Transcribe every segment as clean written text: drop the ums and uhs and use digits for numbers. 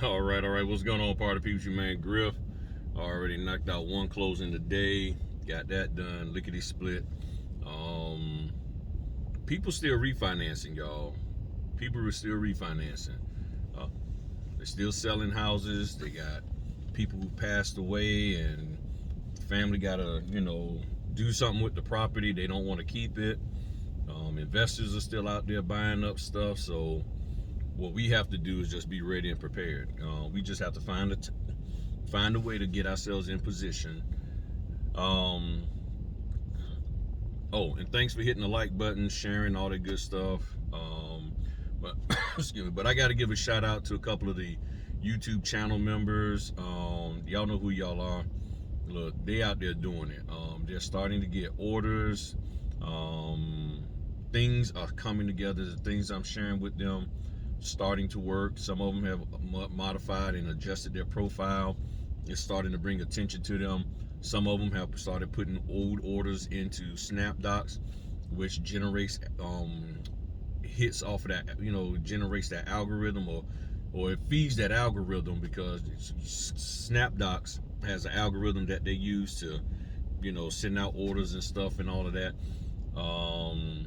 All right. What's going on, party people? Your man Griff. Already knocked out one closing today. Got that done. Lickety split. Um, People still refinancing, y'all. People are still refinancing. Uh, they're still selling houses. They got people who passed away, and family gotta, do something with the property. They don't want to keep it. Investors are still out there buying up stuff. So what we have to do is just be ready and prepared. We just have to find a way to get ourselves in position. Um, oh, and thanks for hitting the like button, sharing all that good stuff. But excuse me, but I got to give a shout out to a couple of the YouTube channel members. Y'all know who y'all are. Look, they out there doing it. They're starting to get orders. Things are coming together. The things I'm sharing with them starting to work. Some of them have modified and adjusted their profile. It's starting to bring attention to them. Some of them have started putting old orders into SnapDocs, which generates hits off of that, generates that algorithm, or it feeds that algorithm, because SnapDocs has an algorithm that they use to, send out orders and stuff and all of that. Um,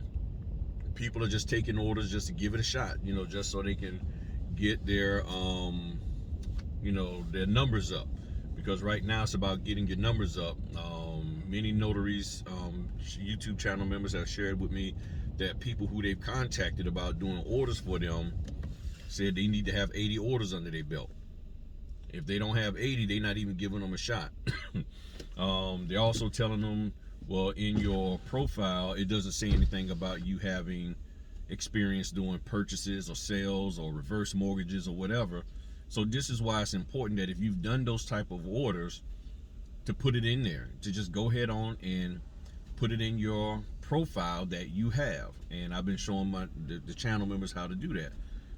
People are just taking orders just to give it a shot, just so they can get their numbers up. Because right now it's about getting your numbers up. Many notaries, YouTube channel members have shared with me that people who they've contacted about doing orders for them said they need to have 80 orders under their belt. If they don't have 80, they're not even giving them a shot. They're also telling them, well, in your profile, it doesn't say anything about you having experience doing purchases or sales or reverse mortgages or whatever. So this is why it's important that if you've done those type of orders, to put it in there, to just go ahead on and put it in your profile that you have. And I've been showing the channel members how to do that.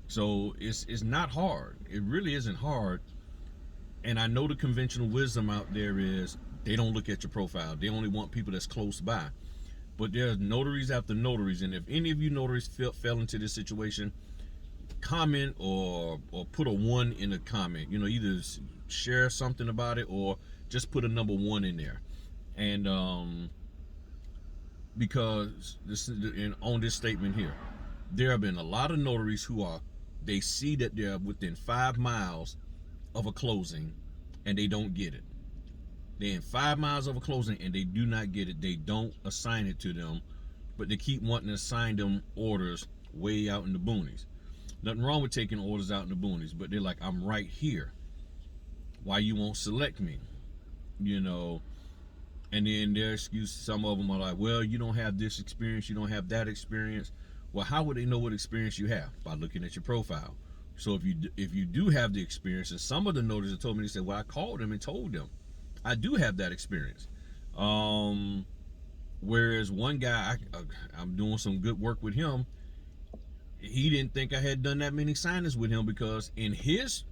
So it's not hard. It really isn't hard. And I know the conventional wisdom out there is they don't look at your profile. They only want people that's close by. But there's notaries after notaries, and if any of you notaries fell into this situation, comment or put a 1 in the comment. Either share something about it or just put a number 1 in there. And because on this statement here, there have been a lot of notaries they see that they're within 5 miles of a closing and they don't get it. They're in 5 miles of a closing and they do not get it. They don't assign it to them, but they keep wanting to assign them orders way out in the boonies. Nothing wrong with taking orders out in the boonies, but they're like, I'm right here. Why you won't select me? And then their excuse, some of them are like, well, you don't have this experience, you don't have that experience. Well, how would they know what experience you have? By looking at your profile. So if you do have the experience, and some of the notaries have told me, they said, well, I called them and told them I do have that experience. Whereas one guy, I'm doing some good work with him. He didn't think I had done that many signings with him, because in his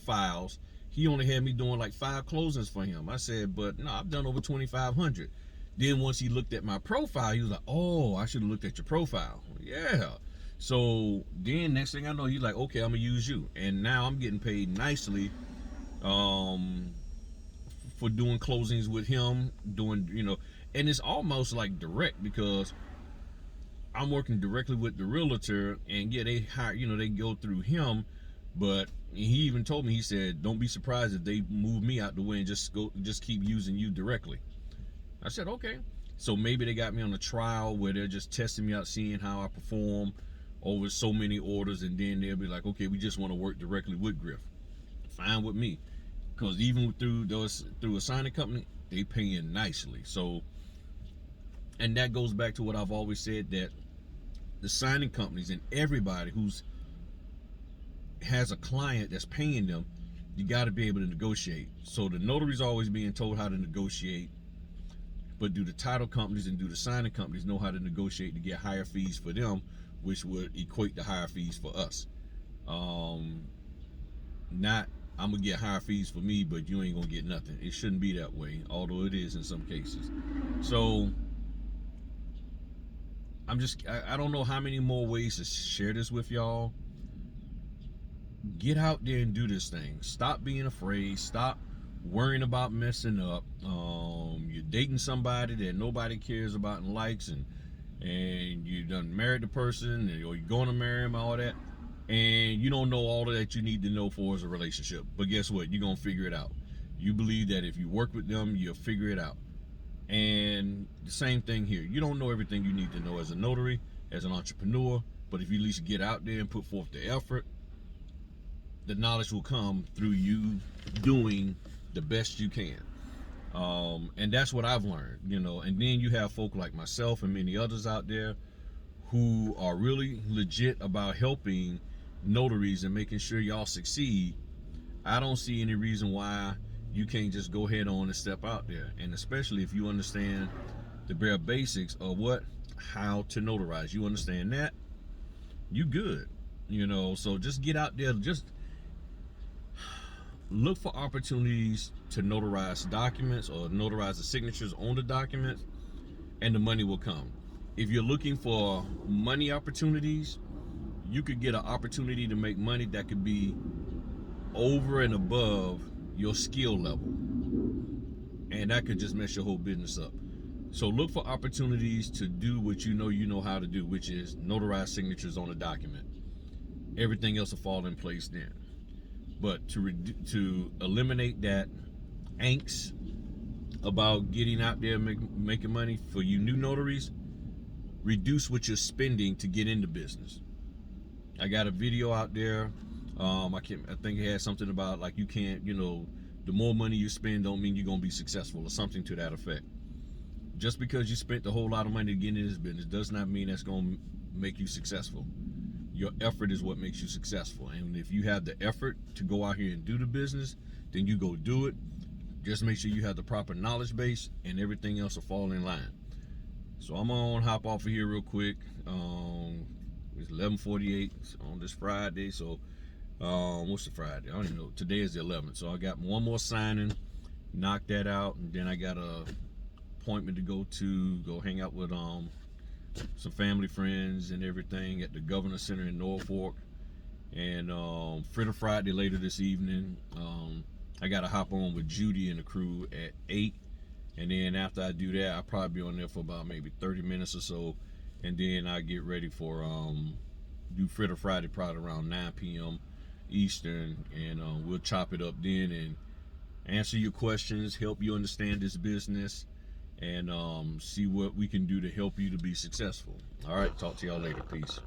files, he only had me doing like 5 closings for him. I said, but no, I've done over 2,500. Then once he looked at my profile, he was like, oh, I should have looked at your profile. Yeah. So then next thing I know, he's like, okay, I'm gonna use you. And now I'm getting paid nicely for doing closings with him, and it's almost like direct, because I'm working directly with the realtor, and yeah, they hire, they go through him, but he even told me, he said, don't be surprised if they move me out the way and just keep using you directly. I said, okay. So maybe they got me on a trial where they're just testing me out, seeing how I perform over so many orders, and then they'll be like, okay, we just want to work directly with Griff. Fine with me, because even through a signing company, they paying nicely. So, and that goes back to what I've always said, that the signing companies and everybody who's has a client that's paying them, you got to be able to negotiate. So the notary's always being told how to negotiate, but do the title companies and do the signing companies know how to negotiate to get higher fees for them, which would equate to higher fees for us. Not, I'm gonna get higher fees for me, but you ain't gonna get nothing. It shouldn't be that way, although it is in some cases. So I don't know how many more ways to share this with y'all. Get out there and do this thing. Stop being afraid. Stop worrying about messing up. You're dating somebody that nobody cares about and likes, and you done married the person, or you're going to marry him, all that, and you don't know all of that you need to know for as a relationship. But guess what? You're gonna figure it out. You believe that if you work with them, you'll figure it out. And the same thing here. You don't know everything you need to know as a notary, as an entrepreneur, but if you at least get out there and put forth the effort, the knowledge will come through you doing the best you can. And that's what I've learned, and then you have folk like myself and many others out there who are really legit about helping notaries and making sure y'all succeed. I don't see any reason why you can't just go head on and step out there, and especially if you understand the bare basics of how to notarize. You understand that, you good. So just get out there, just look for opportunities to notarize documents or notarize the signatures on the documents, and the money will come. If you're looking for money opportunities, you could get an opportunity to make money that could be over and above your skill level, and that could just mess your whole business up. So look for opportunities to do what you know how to do, which is notarize signatures on a document. Everything else will fall in place then. But to eliminate that angst about getting out there making money for you new notaries, reduce what you're spending to get into business. I got a video out there. I think it had something about like you can't, the more money you spend don't mean you're gonna be successful, or something to that effect. Just because you spent a whole lot of money to get into this business does not mean that's gonna make you successful. Your effort is what makes you successful. And if you have the effort to go out here and do the business, then you go do it. Just make sure you have the proper knowledge base, and everything else will fall in line. So I'm gonna hop off of here real quick. It's 11:48 on this Friday. So what's the Friday? I don't even know. Today is the 11th. So I got one more signing, knock that out, and then I got a appointment to go hang out with some family friends and everything at the Governor Center in Norfolk. And Fritter Friday later this evening. I gotta hop on with Judi and the crew at 8, and then after I do that, I'll probably be on there for about maybe 30 minutes or so, and then I get ready for do Fritter Friday probably around 9 p.m. Eastern, and we'll chop it up then and answer your questions, help you understand this business, and see what we can do to help you to be successful. All right, talk to y'all later. Peace.